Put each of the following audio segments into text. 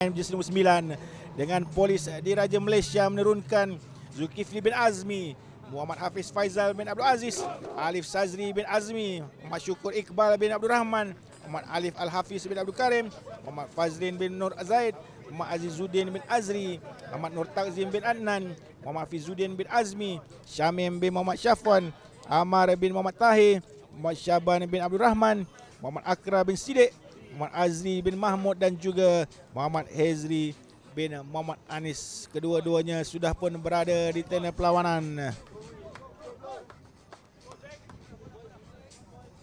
jersey nombor 9 dengan polis Diraja Malaysia menurunkan Zulkifli bin Azmi, Muhammad Hafiz Faizal bin Abdul Aziz, Alif Sazri bin Azmi, Muhammad Syukur Iqbal bin Abdul Rahman, Muhammad Alif Al-Hafiz bin Abdul Karim, Muhammad Fazrin bin Nur Zaid, Muhammad Azizuddin bin Azri, Muhammad Nur Takzim bin Adnan, Muhammad Fizuddin bin Azmi, Syamim bin Muhammad Syafwan, Amar bin Muhammad Tahir, Muhammad Syaban bin Abdul Rahman, Muhammad Akra bin Sidik, Muhammad Azri bin Mahmud dan juga Muhammad Hezri bin Muhammad Anis. Kedua-duanya sudah pun berada di tenda perlawanan.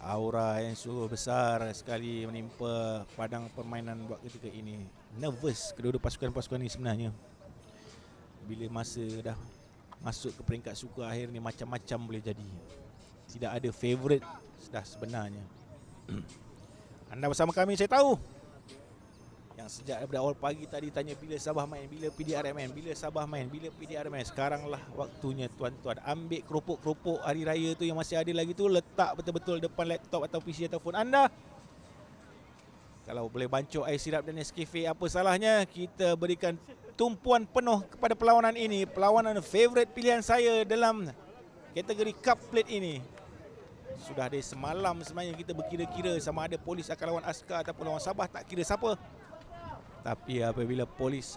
Aura yang sungguh besar sekali menimpa padang permainan buat ketika ini. Nervous kedua-dua pasukan-pasukan ini sebenarnya. Bila masa dah masuk ke peringkat suka akhir ni, macam-macam boleh jadi. Tidak ada favourite dah sebenarnya. Anda bersama kami, saya tahu yang sejak daripada awal pagi tadi tanya bila Sabah main, bila PDRM main, bila Sabah main, bila PDRM main. Sekaranglah waktunya tuan-tuan. Ambil keropok-keropok hari raya tu yang masih ada lagi tu, letak betul-betul depan laptop atau PC atau phone anda. Kalau boleh bancuk air sirap dan Nescafe, apa salahnya kita berikan tumpuan penuh kepada perlawanan ini. Perlawanan favourite pilihan saya dalam kategori Cup Plate ini. Sudah dari semalam sebenarnya kita berkira-kira sama ada polis akan lawan Askar ataupun lawan Sabah, tak kira siapa. Tapi apabila polis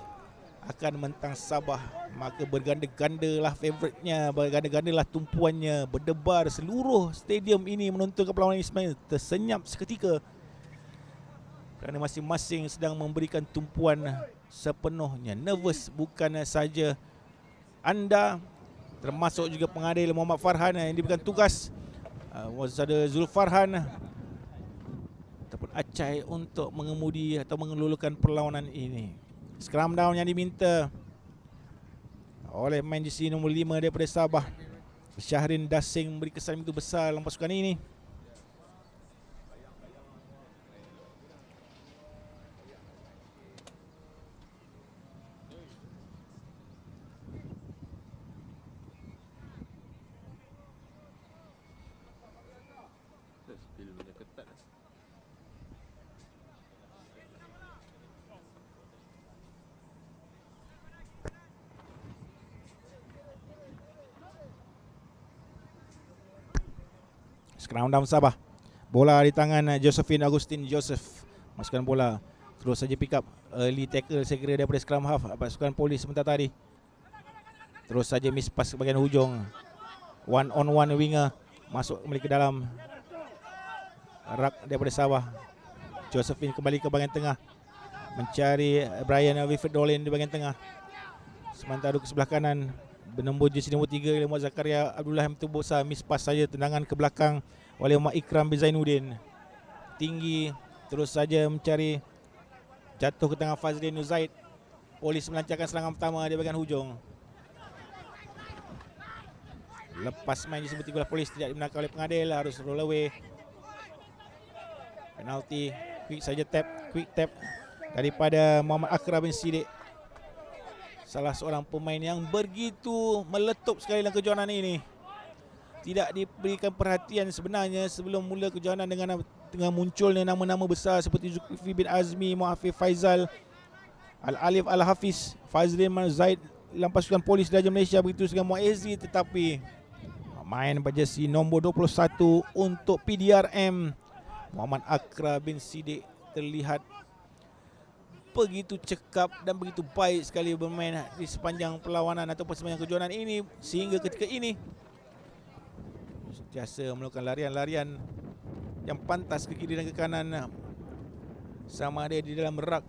akan mentang Sabah, maka berganda-gandalah favoritnya, berganda-gandalah tumpuannya. Berdebar seluruh stadium ini menonton ke perlawanan Ismail. Tersenyap seketika kerana masing-masing sedang memberikan tumpuan sepenuhnya. Nervous bukan saja anda, termasuk juga pengadil Muhammad Farhan yang diberikan tugas Wazada Zulfarhan ataupun Acai untuk mengemudi atau mengelulukan perlawanan ini. Scrum down yang diminta oleh main jersey nombor 5 daripada Sabah, Syahrin Dasing, memberi kesan begitu besar dalam pasukan ini. Scrum down Sabah. Bola di tangan Josephine Agustin Joseph. Masukkan bola. Terus saja pick up early tackle saya kira daripada scrum half pasukan polis sebentar tadi. Terus saja miss pass bahagian hujung. One on one winger masuk kembali ke dalam rak daripada Sabah. Josephine kembali ke bahagian tengah mencari Brian Wilfred Dolin di bahagian tengah. Sementara ke sebelah kanan bernombor jersey nombor 3 oleh Muhammad Zakaria Abdullah Hamid Bosa, miss pass saja, tendangan ke belakang oleh Muhammad Ikram bin Zainuddin. Tinggi terus saja mencari, jatuh ke tengah Fazlin Nuzaid. Polis melancarkan serangan pertama di bahagian hujung. Lepas main jersey nombor 3 polis tidak dibenarkan oleh pengadil, harus roll away. Penalti, quick tap daripada Muhammad Akra bin Sidik. Salah seorang pemain yang begitu meletup sekali dalam kejohanan ini. Tidak diberikan perhatian sebenarnya sebelum mula kejohanan dengan munculnya nama-nama besar seperti Zulkifli bin Azmi, Muhammad Hafiz Faizal, Al-Alif Al-Hafiz, Fazrin Zaid dalam pasukan polis Diraja Malaysia, begitu dengan Muhammad Ezri. Tetapi main berjersey nombor 21 untuk PDRM, Muhammad Akra bin Sidik terlihat begitu cekap dan begitu baik sekali bermain di sepanjang perlawanan ataupun sepanjang kejohanan ini sehingga ketika ini sentiasa melakukan larian-larian yang pantas ke kiri dan ke kanan, sama ada di dalam rak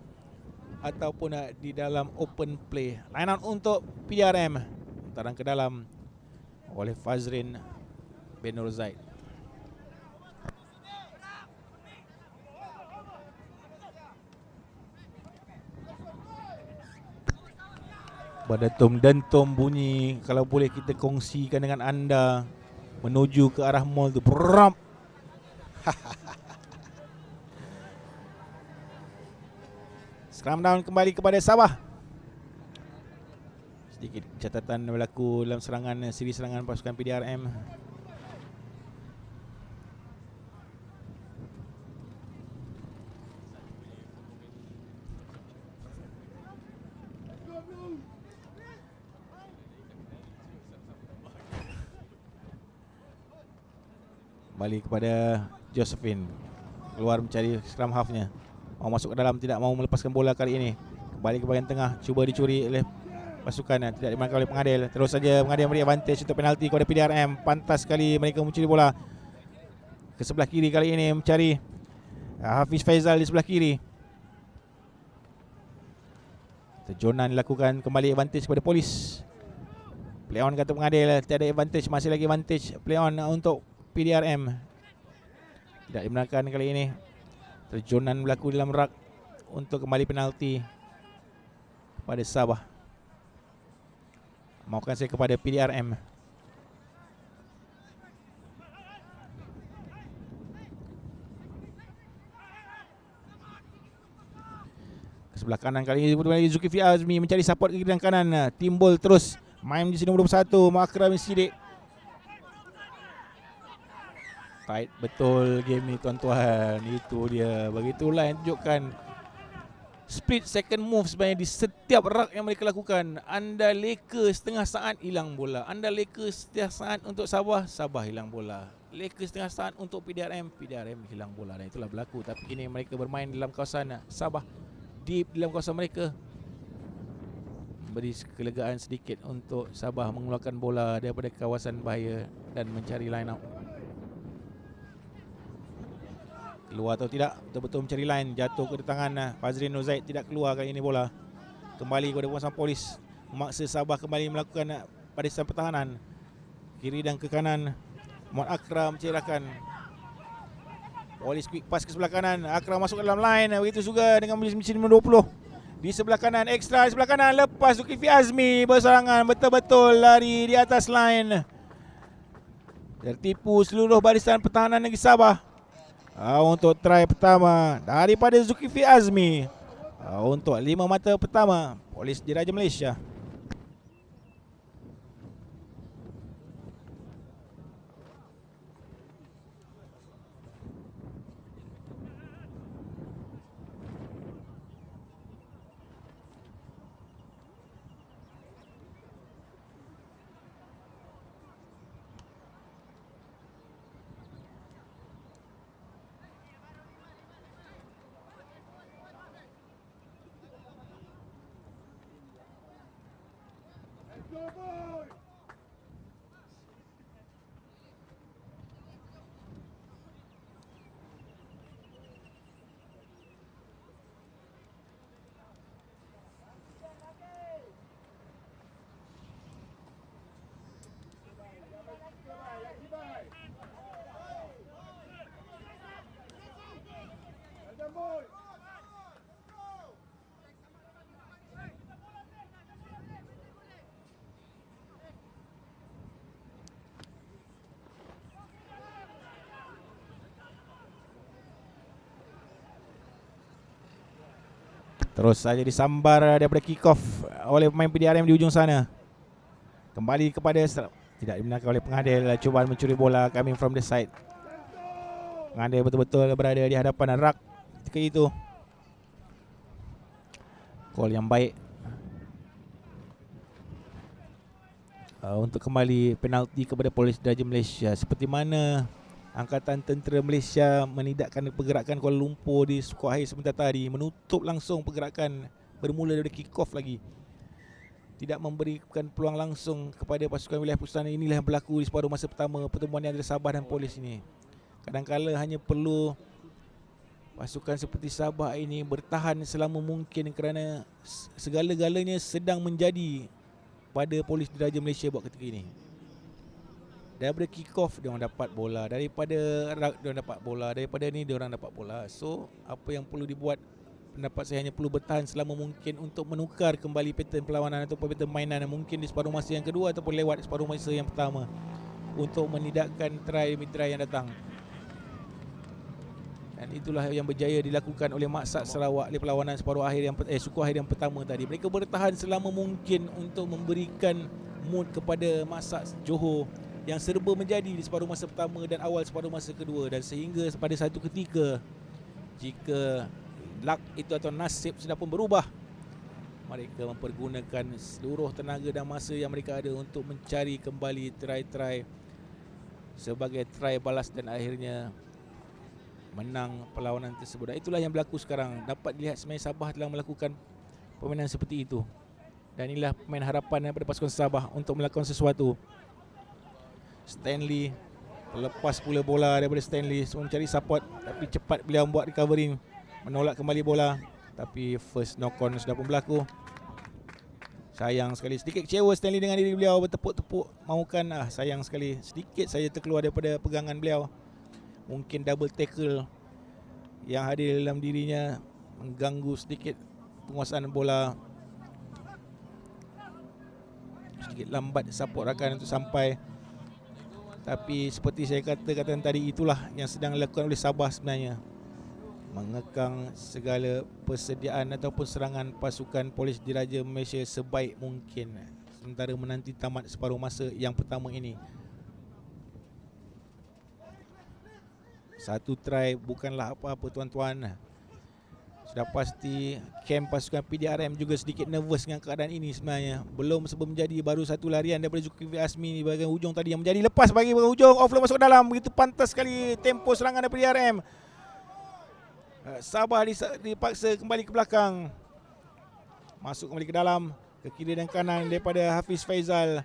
ataupun di dalam open play. Line out untuk PDRM, tarang ke dalam oleh Fazrin bin Nur Zaid. Berdentum-dentum bunyi, kalau boleh kita kongsikan dengan anda, menuju ke arah mall tu. Bram. Scrum down kembali kepada Sabah. Sedikit catatan berlaku dalam siri serangan pasukan PDRM. Kembali kepada Josephine. Keluar mencari scrum halfnya. Mau masuk ke dalam, tidak mau melepaskan bola kali ini. Kembali ke bahagian tengah, cuba dicuri oleh pasukan, tidak dimainkan oleh pengadil. Terus saja pengadil beri advantage untuk penalti kepada PDRM. Pantas sekali mereka mencuri bola ke sebelah kiri kali ini, mencari Hafiz Faizal di sebelah kiri. Terjonan dilakukan, kembali advantage kepada Polis. Play on kata pengadil, tiada advantage, masih lagi advantage play on untuk PDRM. Tidak dibenarkan kali ini. Terjonan berlaku dalam rak untuk kembali penalti kepada Sabah. Maukan saya kepada PDRM. Sebelah kanan kali ini Zulkifli Azmi mencari support ke kiri dan kanan. Timbul terus main di sini nombor 21 Makram Sidik. Tight betul game ni tuan-tuan. Itu dia. Begitulah yang tunjukkan split second move sebenarnya di setiap rak yang mereka lakukan. Anda leka setengah saat hilang bola. Anda leka setengah saat untuk Sabah, Sabah hilang bola. Leka setengah saat untuk PDRM, PDRM hilang bola. Dan itulah berlaku. Tapi kini mereka bermain dalam kawasan Sabah, deep dalam kawasan mereka. Beri kelegaan sedikit untuk Sabah mengeluarkan bola daripada kawasan bahaya dan mencari line out. Keluar atau tidak, betul-betul mencari line. Jatuh ke tangan Fazrin Nur Zaid, tidak keluar kali ini bola. Kembali kepada penguasaan Polis, memaksa Sabah kembali melakukan barisan pertahanan kiri dan ke kanan. Muhammad Akram mencerahkan. Polis quick pass ke sebelah kanan. Akram masuk ke dalam line. Begitu juga dengan mesin nombor 20 di sebelah kanan. Ekstra di sebelah kanan. Lepas Zulkifli Azmi berserangan betul-betul lari di atas line. Tertipu seluruh barisan pertahanan negeri Sabah. Untuk try pertama daripada Zulkifli Azmi. Untuk 5 mata pertama Polis Diraja Malaysia. Terus saja disambar daripada kick off oleh pemain PDRM di ujung sana. Kembali kepada tidak dibenarkan oleh pengadil. Cubaan mencuri bola coming from the side. Pengadil betul-betul berada di hadapan rak ketika itu. Call yang baik untuk kembali penalti kepada Polis Diraja Malaysia. Seperti mana Angkatan Tentera Malaysia menidakkan pergerakan Kuala Lumpur di suku akhir sebentar tadi, menutup langsung pergerakan bermula dari kick off lagi. Tidak memberikan peluang langsung kepada pasukan wilayah pusat. Inilah yang berlaku di separuh masa pertama pertemuan antara Sabah dan Polis ini. Kadang-kala hanya perlu pasukan seperti Sabah ini bertahan selama mungkin kerana segala-galanya sedang menjadi pada Polis Diraja Malaysia buat ketika ini. Daripada kick off dia orang dapat bola, daripada rak dia orang dapat bola, daripada ni dia orang dapat bola. So apa yang perlu dibuat, pendapat saya hanya perlu bertahan selama mungkin untuk menukar kembali pattern perlawanan ataupun pattern mainan mungkin di separuh masa yang kedua ataupun lewat separuh masa yang pertama untuk menidakkan try demi try yang datang. Dan itulah yang berjaya dilakukan oleh Maksat Sarawak di perlawanan separuh akhir yang suku akhir yang pertama tadi. Mereka bertahan selama mungkin untuk memberikan mood kepada Maksat Johor yang serba menjadi di separuh masa pertama dan awal separuh masa kedua. Dan sehingga pada satu ketika, jika luck itu atau nasib sudah pun berubah, mereka mempergunakan seluruh tenaga dan masa yang mereka ada untuk mencari kembali try-try sebagai try balas dan akhirnya menang perlawanan tersebut. Dan itulah yang berlaku sekarang. Dapat dilihat sebenarnya Sabah telah melakukan permainan seperti itu. Dan inilah pemain harapan daripada pasukan Sabah untuk melakukan sesuatu. Stanley lepas pula bola daripada Stanley, semua mencari support, tapi cepat beliau buat recovering, menolak kembali bola. Tapi first knock on sudah pun berlaku. Sayang sekali, sedikit kecewa Stanley dengan diri beliau, bertepuk-tepuk mahukan sayang sekali sedikit saja terkeluar daripada pegangan beliau. Mungkin double tackle yang hadir dalam dirinya mengganggu sedikit penguasaan bola. Sedikit lambat support rakan untuk sampai. Tapi seperti saya katakan tadi, itulah yang sedang dilakukan oleh Sabah sebenarnya, mengekang segala persediaan ataupun serangan pasukan Polis Diraja Malaysia sebaik mungkin, sementara menanti tamat separuh masa yang pertama ini. Satu try bukanlah apa-apa tuan-tuan. Sudah pasti kem pasukan PDRM juga sedikit nervous dengan keadaan ini sebenarnya. Belum sebelum menjadi, baru satu larian daripada Zulkifli Azmi di bahagian hujung tadi yang menjadi lepas bagi bahagian hujung. Offload masuk ke dalam. Begitu pantas sekali tempo serangan daripada PDRM. Sabah dipaksa kembali ke belakang. Masuk kembali ke dalam, ke kiri dan kanan daripada Hafiz Faizal.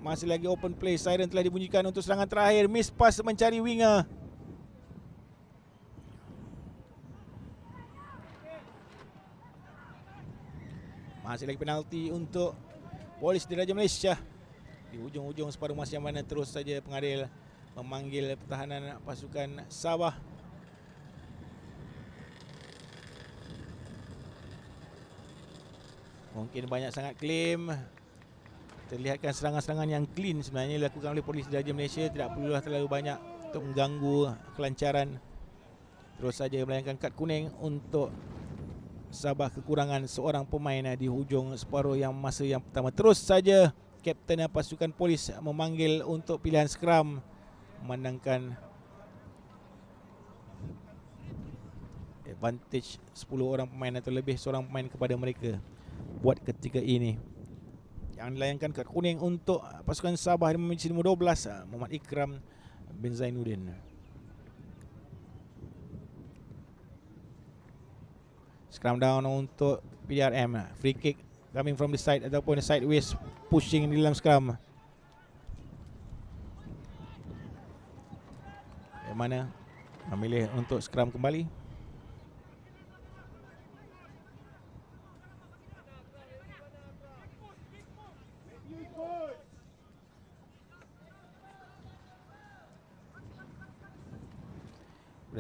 Masih lagi open play. Siren telah dibunyikan untuk serangan terakhir. Miss pass mencari winger. Masih lagi penalti untuk Polis Diraja Malaysia. Di hujung-hujung separuh masa yang mana terus saja pengadil memanggil pertahanan pasukan Sabah. Mungkin banyak sangat claim. Terlihatkan serangan-serangan yang clean sebenarnya dilakukan oleh Polis Diraja Malaysia. Tidak perlulah terlalu banyak untuk mengganggu kelancaran. Terus saja melayangkan kad kuning untuk Sabah kekurangan seorang pemain di hujung separuh yang masa yang pertama. Terus saja kapten pasukan Polis memanggil untuk pilihan skram, memandangkan advantage 10 orang pemain atau lebih seorang pemain kepada mereka buat ketika ini. Yang dilayangkan kad kuning untuk pasukan Sabah di memiliki nombor 12, Muhammad Ikram bin Zainuddin. Scrum down untuk PDRM. Free kick coming from the side ataupun sideways pushing di dalam scrum. Yang mana memilih untuk scrum kembali.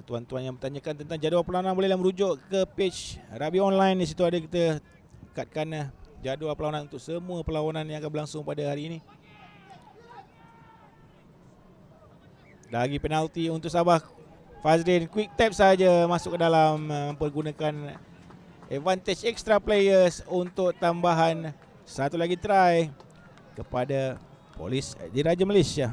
Tuan-tuan yang bertanyakan tentang jadual perlawanan, bolehlah merujuk ke page Rabi Online. Di situ ada kita kadkan jadual perlawanan untuk semua perlawanan yang akan berlangsung pada hari ini. Lagi penalti untuk Sabah. Fazrin quick tap saja masuk ke dalam, mempergunakan advantage extra players untuk tambahan satu lagi try kepada Polis Diraja Malaysia.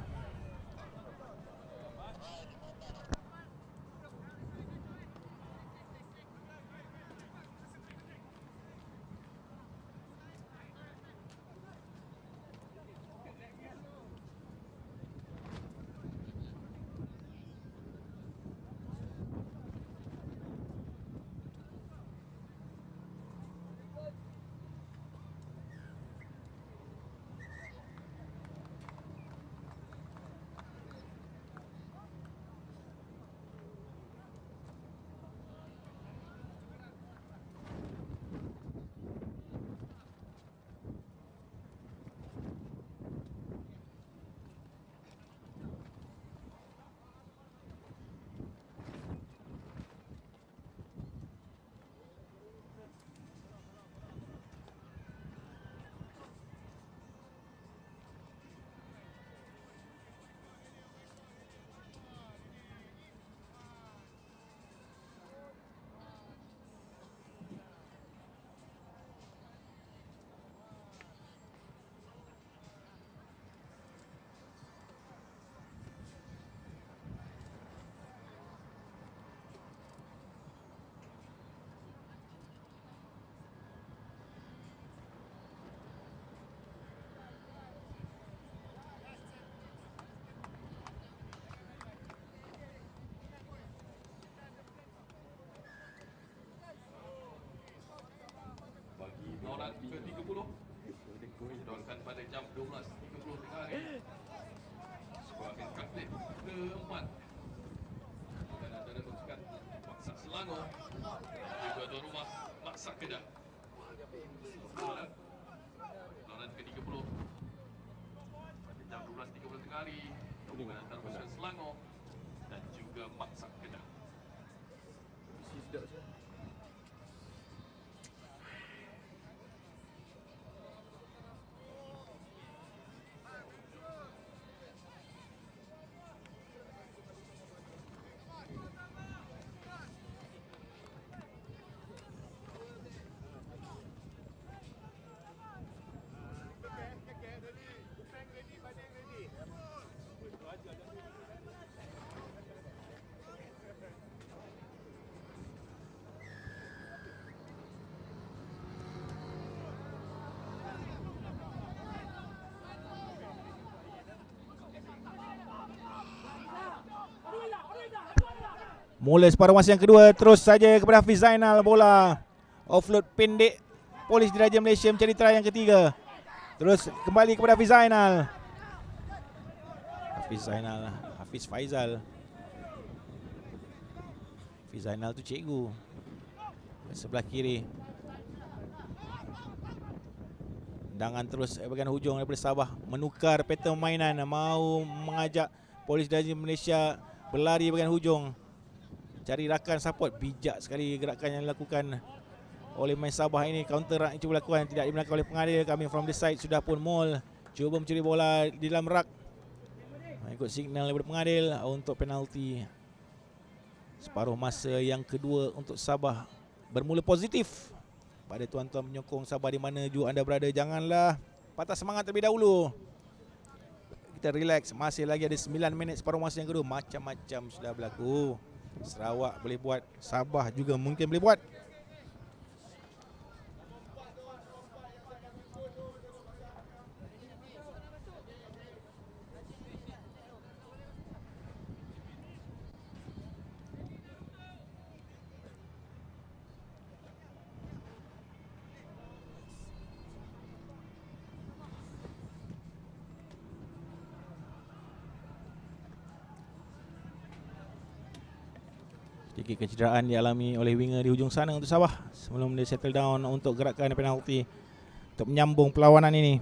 ke-30 sedangkan pada jam 12.30 tengah hari skor akan kapten keempat dan antara pasukan Maksak Selangor juga tuan rumah Maksak Kedah. Lawan ke-30 pada jam 12.30 tengah hari gabungan antara pasukan Selangor dan juga Maksak Kedah. Mula separuh masa yang kedua, terus saja kepada Hafiz Zainal, bola offload pendek. Polis Diraja Malaysia mencari try yang ketiga. Terus kembali kepada Hafiz Zainal. Hafiz Faizal. Hafiz Zainal tu cikgu. Sebelah kiri. Tendangan terus bahagian hujung daripada Sabah, menukar pattern permainan, mahu mengajak Polis Diraja Malaysia berlari bahagian hujung, cari rakan support. Bijak sekali gerakan yang dilakukan oleh pemain Sabah ini. Counter rak yang cuba lakukan, tidak dibenarkan oleh pengadil. Coming from the side, sudah pun Mol cuba mencuri bola di dalam rak, ikut signal daripada pengadil untuk penalti. Separuh masa yang kedua untuk Sabah bermula positif. Pada tuan-tuan penyokong Sabah di mana juga anda berada, janganlah patah semangat terlebih dahulu. Kita relax, masih lagi ada 9 minit separuh masa yang kedua. Macam-macam sudah berlaku. Sarawak boleh buat, Sabah juga mungkin boleh buat. Sedikit kecederaan dialami oleh winger di hujung sana untuk Sabah sebelum dia settle down untuk gerakan penalti untuk menyambung perlawanan ini.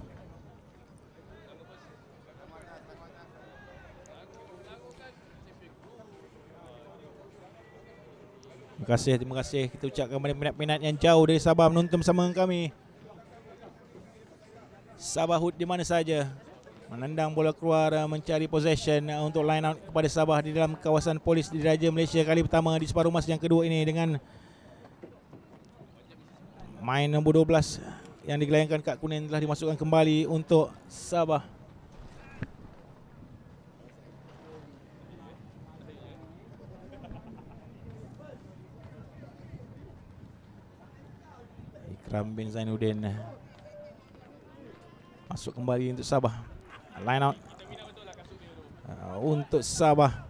Terima kasih kita ucapkan kepada minat-minat yang jauh dari Sabah menonton bersama kami. Sabah Hood di mana saja menendang bola keluar, mencari possession untuk line out kepada Sabah di dalam kawasan Polis Diraja Malaysia kali pertama di separuh masa yang kedua ini dengan main nombor 12 yang digelayangkan kad kuning telah dimasukkan kembali untuk Sabah. Ikram bin Zainuddin masuk kembali untuk Sabah. Line out untuk Sabah.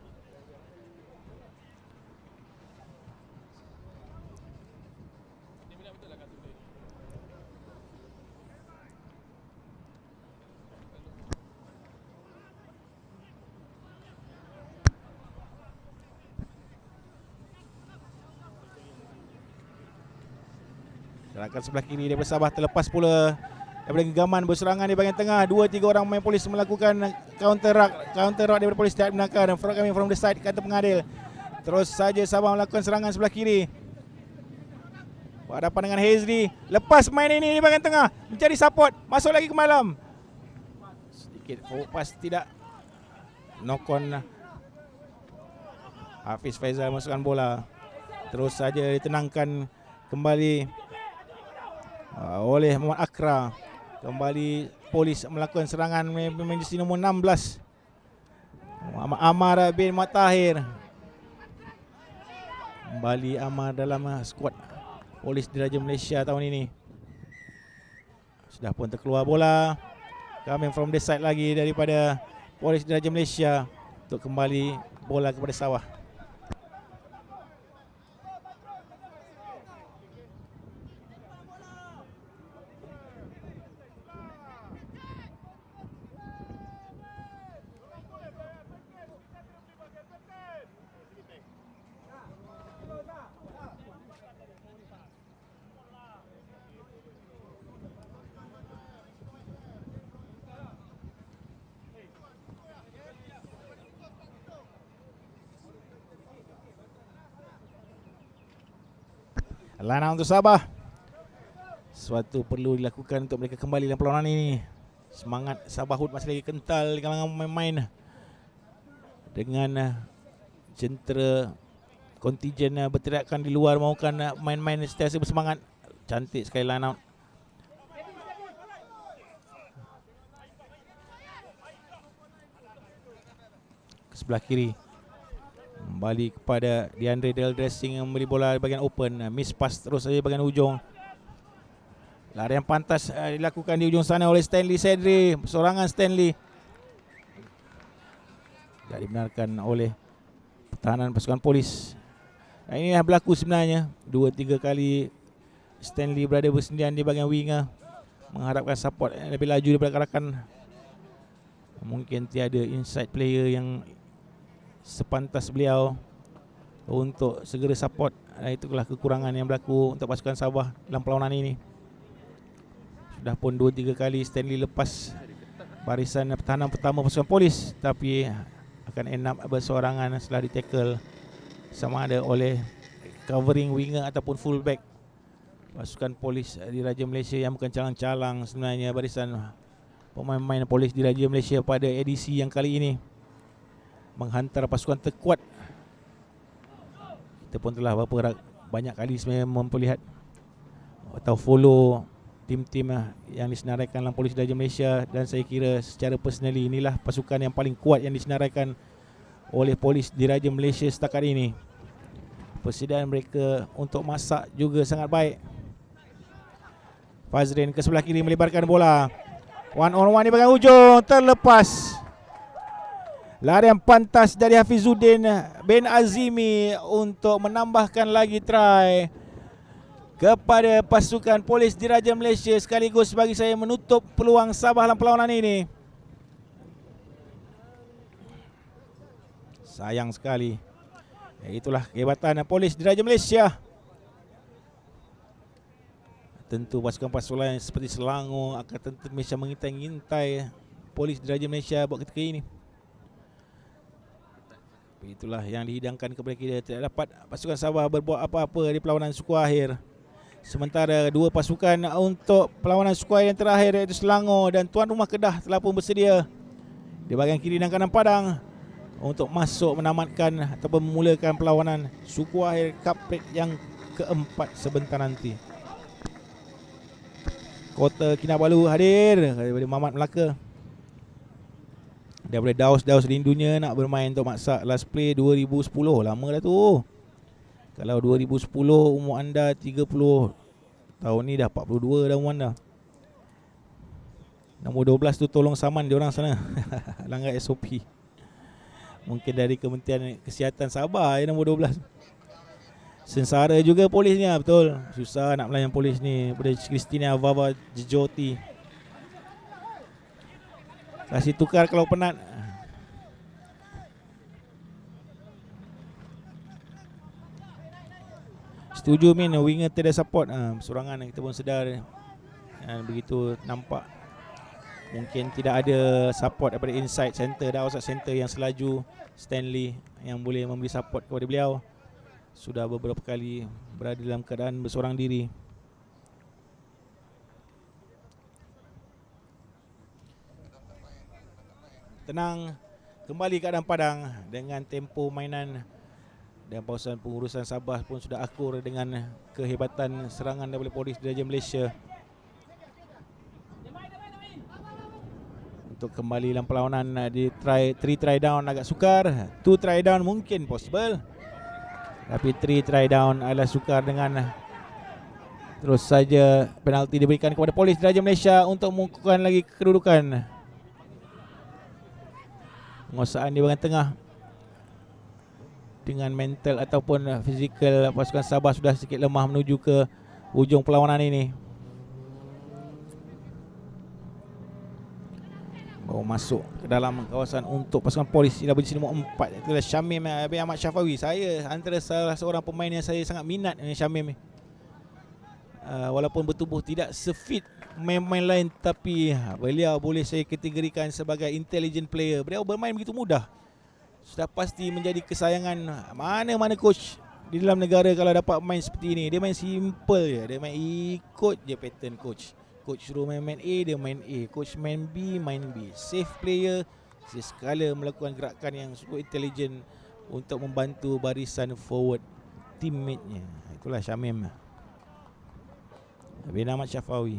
Gerakan sebelah kiri daripada Sabah terlepas pula daripada genggaman berserangan di bahagian tengah. 2-3 orang pemain Polis melakukan counter ruck daripada Polis tidak benarkan. Dan front coming from the side, kata pengadil. Terus saja Sabah melakukan serangan sebelah kiri. Berhadapan dengan Hazri. Lepas main ini di bahagian tengah, mencari support, masuk lagi ke malam. Sedikit forward pass tidak. Knock on. Hafiz Faizal masukkan bola. Terus saja ditenangkan kembali oleh Muhammad Akra. Kembali Polis melakukan serangan pemain jersey nombor 16 Muhammad Amar bin Muhammad Tahir. Kembali Amar dalam skuad Polis Diraja Malaysia tahun ini. Sudah pun terkeluar bola. Coming from the side lagi daripada Polis Diraja Malaysia untuk kembali bola kepada Sabah. Line out untuk Sabah. Sesuatu perlu dilakukan untuk mereka kembali dalam perlawanan ini. Semangat Sabah Hood masih lagi kental di kalangan pemain-pemain dengan jentera kontijen berteriakan di luar mahukan main-main sentiasa bersemangat. Cantik sekali line out. Ke sebelah kiri, kembali kepada DeAndre Del Dressing yang memberi bola di bahagian open. Miss pass terus saja bahagian ujung. Larian pantas dilakukan di ujung sana oleh Stanley Sedri. Sorangan Stanley. Tidak dibenarkan oleh pertahanan pasukan Polis. Ini yang berlaku sebenarnya. 2-3 kali Stanley berada bersendirian di bahagian winger, mengharapkan support yang lebih laju daripada rakan. Mungkin tiada inside player yang sepantas beliau untuk segera support. Itulah kekurangan yang berlaku untuk pasukan Sabah dalam perlawanan ini. Sudah pun 2-3 kali Stanley lepas barisan pertahanan pertama pasukan Polis, tapi akan end up bersorangan setelah di-tackle sama ada oleh covering winger ataupun fullback pasukan Polis di Raja Malaysia yang bukan calang-calang sebenarnya barisan pemain-pemain Polis di Raja Malaysia pada edisi yang kali ini. Menghantar pasukan terkuat. Kita pun telah banyak kali sebenarnya memperlihat atau follow tim-tim yang disenaraikan dalam Polis Raja Malaysia, dan saya kira secara personally inilah pasukan yang paling kuat yang disenaraikan oleh Polis di Raja Malaysia setakat ini. Persediaan mereka untuk masak juga sangat baik. Fazrin ke sebelah kiri melebarkan bola. One on one di bahagian ujung, terlepas. Larian pantas dari Hafizuddin bin Azimi untuk menambahkan lagi try kepada pasukan Polis di Raja Malaysia, sekaligus bagi saya menutup peluang Sabah dalam perlawanan ini. Sayang sekali. Itulah kehebatan Polis di Raja Malaysia. Tentu pasukan-pasukan seperti Selangor akan tentu bisa mengintai-intai Polis di Raja Malaysia buat ketika ini. Itulah yang dihidangkan kepada kita. Tidak dapat pasukan Sabah berbuat apa-apa di perlawanan suku akhir. Sementara dua pasukan untuk perlawanan suku akhir yang terakhir, iaitu Selangor dan tuan rumah Kedah, telah pun bersedia di bahagian kiri dan kanan padang untuk masuk menamatkan ataupun memulakan perlawanan suku akhir Cupcake yang keempat sebentar nanti. Kota Kinabalu hadir daripada Mamat Melaka. Daripada Daus rindunya nak bermain untuk maksa last play 2010. Lama dah tu. Kalau 2010 umur anda 30, tahun ni dah 42 dah umur anda. Nombor 12 tu tolong saman dia orang sana. Langgar SOP. Mungkin dari Kementerian Kesihatan Sabah ya, nombor 12. Sengsara juga polisnya, betul. Susah nak melayan polis ni. Daripada Christina Vava Jejoti. Kasih tukar kalau penat. Setuju Min, winger tidak support. Sorangan kita pun sedar. Dan begitu nampak mungkin tidak ada support daripada inside center dan outside center yang selaju Stanley yang boleh memberi support kepada beliau. Sudah beberapa kali berada dalam keadaan bersorang diri. Tenang, kembali keadaan padang dengan tempo mainan, dan pausan pengurusan Sabah pun sudah akur dengan kehebatan serangan daripada Polis di Raja Malaysia. Untuk kembali dalam perlawanan di 3 try down agak sukar, 2 try down mungkin possible, tapi 3 try down adalah sukar dengan terus saja penalti diberikan kepada Polis di Raja Malaysia untuk mengukuhkan lagi kedudukan. Penguasaan di bahagian tengah dengan mental ataupun fizikal pasukan Sabah sudah sedikit lemah menuju ke hujung perlawanan ini. Baru masuk ke dalam kawasan untuk pasukan Polis di berjesi nombor 4, itulah Syamim bin Ahmad Syafawi. Saya antara salah seorang pemain yang saya sangat minat dengan Syamim ni. Walaupun bertubuh tidak sefit main-main lain, tapi beliau boleh saya kategorikan sebagai intelligent player. Beliau bermain begitu mudah, sudah pasti menjadi kesayangan mana-mana coach di dalam negara kalau dapat main seperti ini, dia main simple je. Dia main ikut je pattern coach. Coach suruh main A, dia main A. Coach main B, main B. Safe player, sekala melakukan gerakan yang cukup intelligent untuk membantu barisan forward teammate-nya. Itulah Syamim bin Ahmad Syafawi.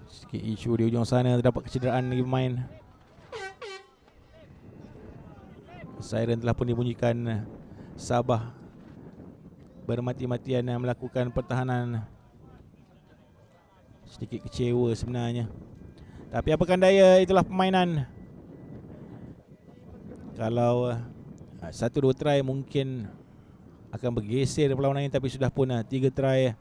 Sikit isu di ujung sana, terdapat kecederaan lagi pemain. Siren telah pun dibunyikan. Sabah bermati-matian melakukan pertahanan. Sedikit kecewa sebenarnya, tapi apakan daya, itulah permainan. Kalau 1-2 try mungkin akan bergeser perlawanan ini, tapi sudah pun 3 try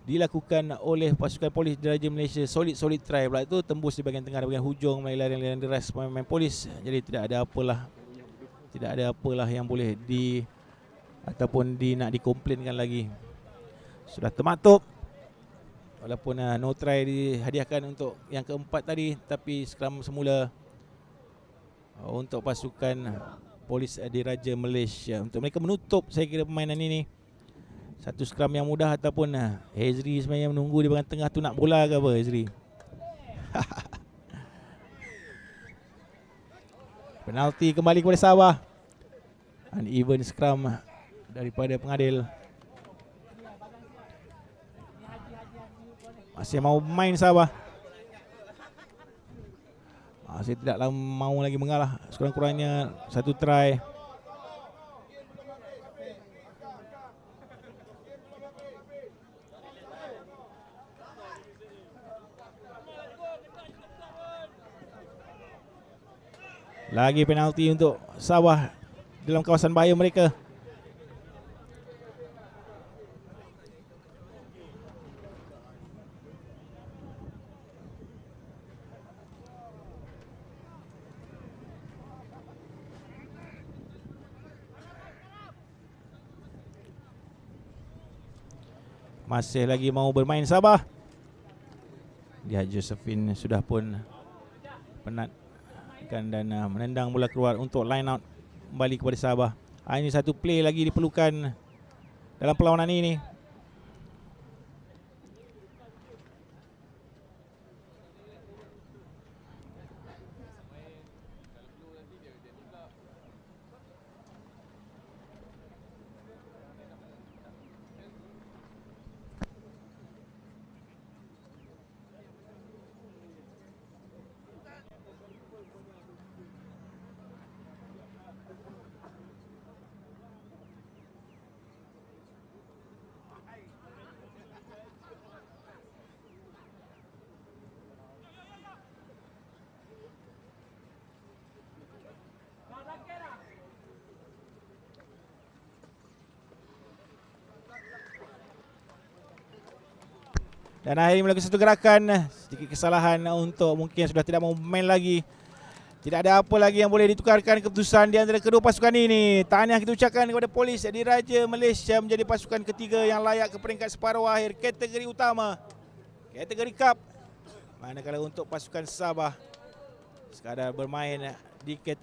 dilakukan oleh pasukan polis Diraja Malaysia. Solid try pula tu, tembus di bahagian tengah dan bahagian hujung melalui larian deras pemain polis. Jadi tidak ada apalah yang boleh nak dikomplainkan lagi. Sudah termaktub. Walaupun no try dihadiahkan untuk yang keempat tadi, tapi skram semula untuk pasukan polis Diraja Malaysia, untuk mereka menutup saya kira permainan ini. Satu skram yang mudah, ataupun Ezri sebenarnya menunggu di bahagian tengah tu nak bola ke apa Ezri. Penalti kembali kepada Sabah. Uneven scrum daripada pengadil. Masih mau main Sabah. Masih tidaklah mau lagi mengalah. Sekurang-kurangnya 1 try. Lagi penalti untuk Sabah dalam kawasan bahaya mereka. Masih lagi mau bermain Sabah. Lihat Josephine sudah pun penat dan menendang bola keluar untuk line out kembali kepada Sabah. Ini satu play lagi diperlukan dalam perlawanan ini. Dan akhirnya melakukan satu gerakan, sedikit kesalahan untuk mungkin sudah tidak mau main lagi. Tidak ada apa lagi yang boleh ditukarkan keputusan di antara kedua pasukan ini. Tahniah kita ucapkan kepada polis Diraja Malaysia menjadi pasukan ketiga yang layak ke peringkat separuh akhir kategori utama, kategori Cup. Manakala untuk pasukan Sabah sekadar bermain di kategori